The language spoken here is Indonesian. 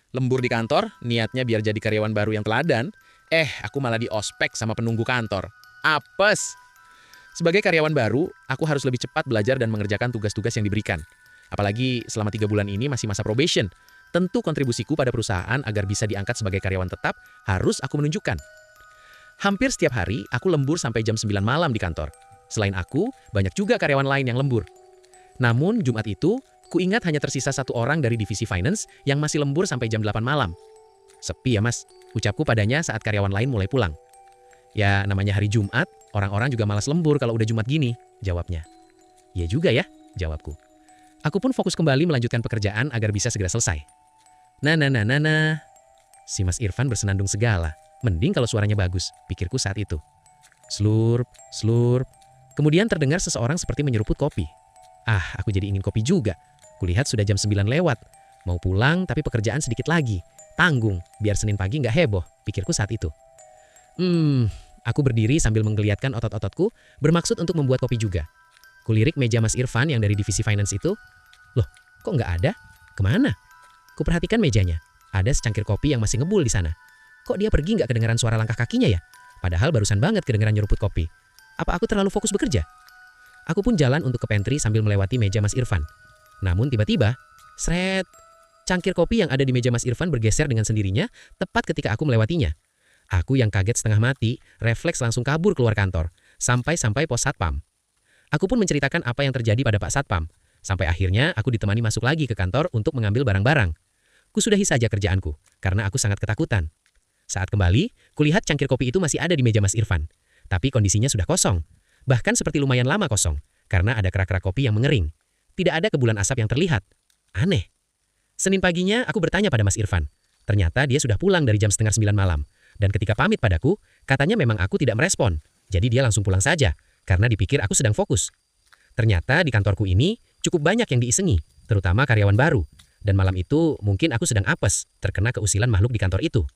Lembur di kantor, niatnya biar jadi karyawan baru yang teladan. Aku malah diospek sama penunggu kantor. Apes! Sebagai karyawan baru, aku harus lebih cepat belajar dan mengerjakan tugas-tugas yang diberikan. Apalagi selama 3 bulan ini masih masa probation. Tentu kontribusiku pada perusahaan agar bisa diangkat sebagai karyawan tetap harus aku menunjukkan. Hampir setiap hari, aku lembur sampai jam 9 malam di kantor. Selain aku, banyak juga karyawan lain yang lembur. Namun, Jumat itu, kuingat hanya tersisa satu orang dari divisi finance yang masih lembur sampai jam 8 malam. Sepi ya mas, ucapku padanya saat karyawan lain mulai pulang. Ya namanya hari Jumat, orang-orang juga malas lembur kalau udah Jumat gini, jawabnya. Iya juga ya, jawabku. Aku pun fokus kembali melanjutkan pekerjaan agar bisa segera selesai. Nah. Si Mas Irfan bersenandung segala. Mending kalau suaranya bagus, pikirku saat itu. Slurp, slurp. Kemudian terdengar seseorang seperti menyeruput kopi. Aku jadi ingin kopi juga. Kulihat sudah jam 9 lewat. Mau pulang tapi pekerjaan sedikit lagi. Tanggung, biar Senin pagi nggak heboh, pikirku saat itu. Aku berdiri sambil menggeliatkan otot-ototku, bermaksud untuk membuat kopi juga. Kulirik meja Mas Irfan yang dari divisi finance itu. Loh, kok nggak ada? Kemana? Kuperhatikan mejanya. Ada secangkir kopi yang masih ngebul di sana. Kok dia pergi nggak kedengaran suara langkah kakinya ya? Padahal barusan banget kedengaran nyeruput kopi. Apa aku terlalu fokus bekerja? Aku pun jalan untuk ke pantry sambil melewati meja Mas Irfan. Namun tiba-tiba, sret, cangkir kopi yang ada di meja Mas Irfan bergeser dengan sendirinya tepat ketika aku melewatinya. Aku yang kaget setengah mati, refleks langsung kabur keluar kantor, sampai pos Satpam. Aku pun menceritakan apa yang terjadi pada Pak Satpam. Sampai akhirnya aku ditemani masuk lagi ke kantor untuk mengambil barang-barang. Kusudahi saja kerjaanku, karena aku sangat ketakutan. Saat kembali, kulihat cangkir kopi itu masih ada di meja Mas Irfan. Tapi kondisinya sudah kosong. Bahkan seperti lumayan lama kosong, karena ada kerak-kerak kopi yang mengering. Tidak ada kebulan asap yang terlihat. Aneh. Senin paginya aku bertanya pada Mas Irfan. Ternyata dia sudah pulang dari jam setengah 9 malam. Dan ketika pamit padaku, katanya memang aku tidak merespon. Jadi dia langsung pulang saja, karena dipikir aku sedang fokus. Ternyata di kantorku ini cukup banyak yang diisengi, terutama karyawan baru. Dan malam itu mungkin aku sedang apes, terkena keusilan makhluk di kantor itu.